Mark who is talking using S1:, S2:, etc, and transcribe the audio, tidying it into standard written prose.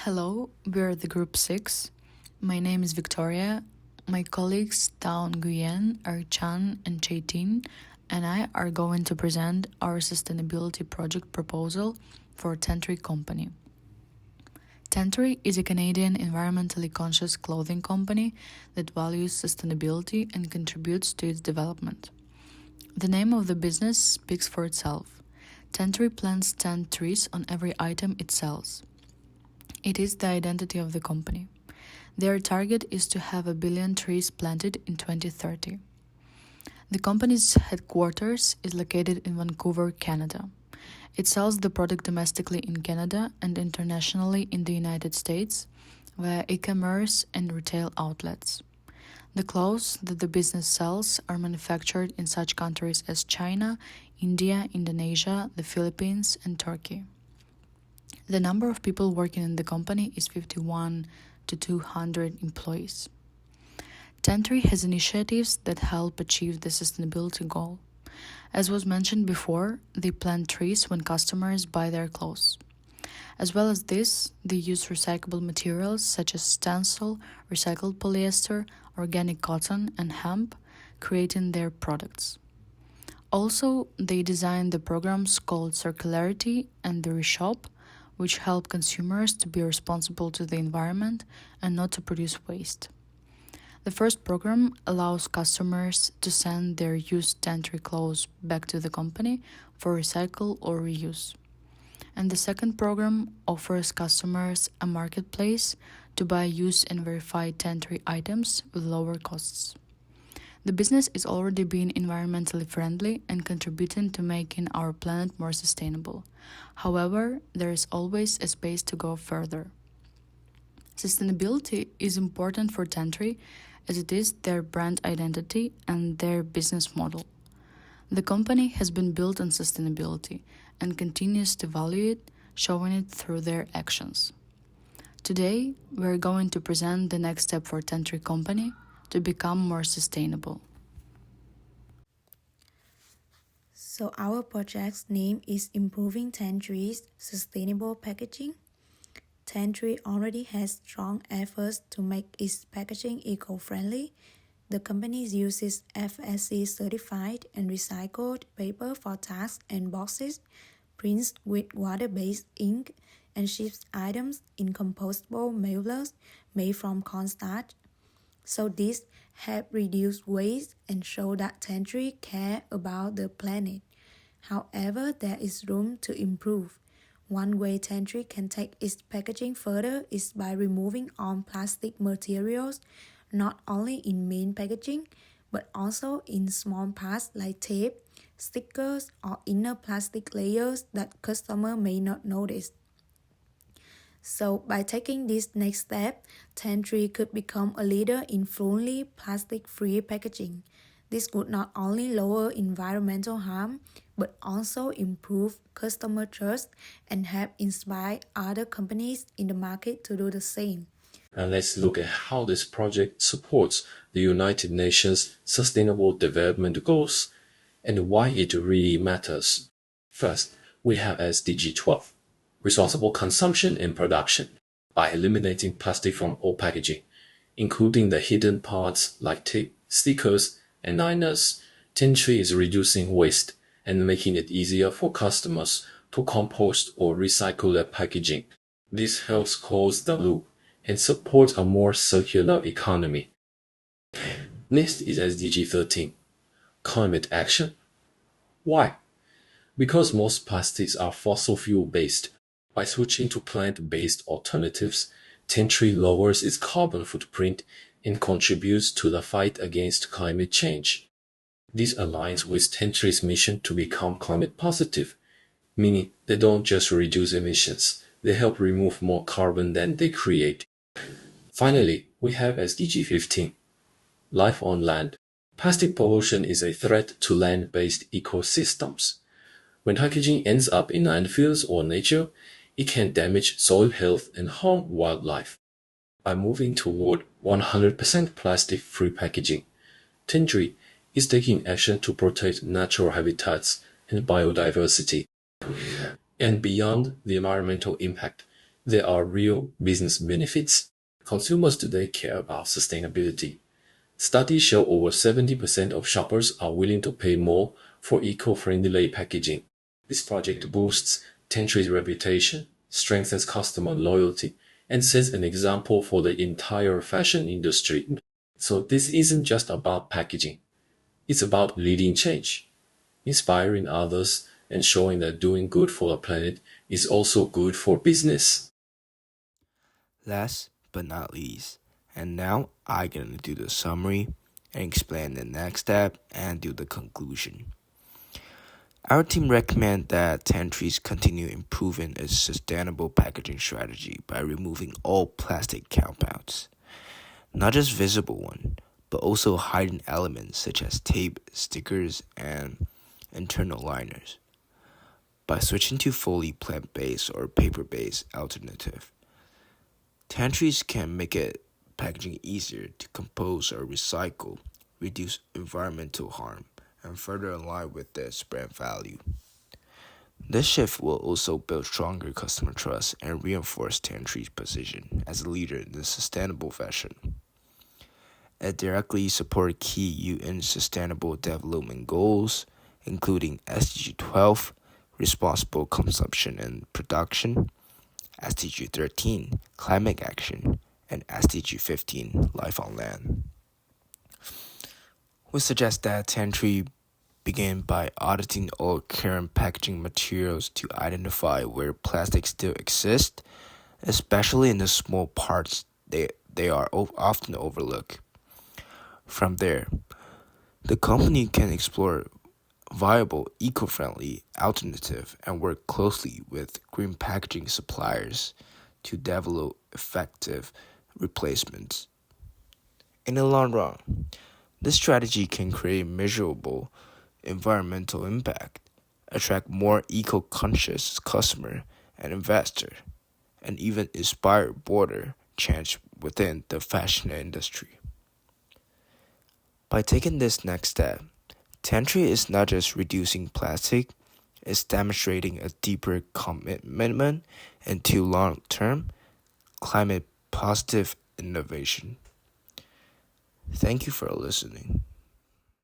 S1: Hello, we're the group 6. My name is Victoria. My colleagues Taon Nguyen, Erh-Chun, and Chaitin and I are going to present our sustainability project proposal for Tentry Company. Tentry is a Canadian environmentally conscious clothing company that values sustainability and contributes to its development. The name of the business speaks for itself. Tentry plants 10 trees on every item it sells. It is the identity of the company. Their target is to have 1 billion trees planted in 2030. The company's headquarters is located in Vancouver, Canada. It sells the product domestically in Canada and internationally in the United States via e-commerce and retail outlets. The clothes that the business sells are manufactured in such countries as China, India, Indonesia, the Philippines, and Turkey. The number of people working in the company is 51 to 200 employees. Tentry has initiatives that help achieve the sustainability goal. As was mentioned before, they plant trees when customers buy their clothes. As well as this, they use recyclable materials such as stencil, recycled polyester, organic cotton, and hemp, creating their products. Also, they design the programs called Circularity and the Reshop, which help consumers to be responsible to the environment and not to produce waste. The first program allows customers to send their used Tentry clothes back to the company for recycle or reuse. And the second program offers customers a marketplace to buy used and verified Tentry items with lower costs. The business is already being environmentally friendly and contributing to making our planet more sustainable. However, there is always a space to go further. Sustainability is important for Tentry as it is their brand identity and their business model. The company has been built on sustainability and continues to value it, showing it through their actions. Today, we are going to present the next step for Tentry Company to become more sustainable.
S2: So our project's name is Improving Tentry's Sustainable Packaging. Tentry already has strong efforts to make its packaging eco-friendly. The company uses FSC certified and recycled paper for tags and boxes, prints with water-based ink, and ships items in compostable mailers made from cornstarch. So this help reduce waste and show that Tentry care about the planet. However, there is room to improve. One way Tentry can take its packaging further is by removing all plastic materials, not only in main packaging, but also in small parts like tape, stickers, or inner plastic layers that customer may not notice. So by taking this next step, Tentry could become a leader in fully plastic-free packaging. This would not only lower environmental harm, but also improve customer trust and help inspire other companies in the market to do the same.
S3: And let's look at how this project supports the United Nations Sustainable Development Goals and why it really matters. First, we have SDG 12. Responsible consumption and production by eliminating plastic from all packaging, including the hidden parts like tape, stickers, and liners. Tentry is reducing waste and making it easier for customers to compost or recycle their packaging. This helps close the loop and support a more circular economy. Next is SDG 13, climate action. Why? Because most plastics are fossil fuel based. By switching to plant-based alternatives, Tentry lowers its carbon footprint and contributes to the fight against climate change. This aligns with Tentry's mission to become climate positive, meaning they don't just reduce emissions, they help remove more carbon than they create. Finally, we have SDG 15, life on land. Plastic pollution is a threat to land-based ecosystems. When packaging ends up in landfills or nature, it can damage soil health and harm wildlife. By moving toward 100% plastic-free packaging, Tentry is taking action to protect natural habitats and biodiversity. And beyond the environmental impact, there are real business benefits. Consumers today care about sustainability. Studies show over 70% of shoppers are willing to pay more for eco-friendly packaging. This project boosts Tentry's reputation, strengthens customer loyalty, and sets an example for the entire fashion industry. So this isn't just about packaging. It's about leading change, inspiring others, and showing that doing good for the planet is also good for business.
S4: Last but not least, and now I'm gonna do the summary and explain the next step and do the conclusion. Our team recommend that Tentries continue improving its sustainable packaging strategy by removing all plastic compounds, not just visible ones, but also hidden elements such as tape, stickers, and internal liners. By switching to fully plant-based or paper-based alternative, Tentries can make it packaging easier to compose or recycle, reduce environmental harm, and further align with its brand value. This shift will also build stronger customer trust and reinforce Tentry's position as a leader in the sustainable fashion. It directly supports key UN Sustainable Development Goals, including SDG 12, Responsible Consumption and Production, SDG 13, Climate Action, and SDG 15, Life on Land. We suggest that Tentry begin by auditing all current packaging materials to identify where plastics still exist, especially in the small parts they are often overlooked. From there, the company can explore viable, eco-friendly alternative and work closely with green packaging suppliers to develop effective replacements. In the long run, this strategy can create measurable environmental impact, attract more eco-conscious customer and investor, and even inspire broader change within the fashion industry. By taking this next step, Tentry is not just reducing plastic, it's demonstrating a deeper commitment into long-term, climate-positive innovation. Thank you for listening.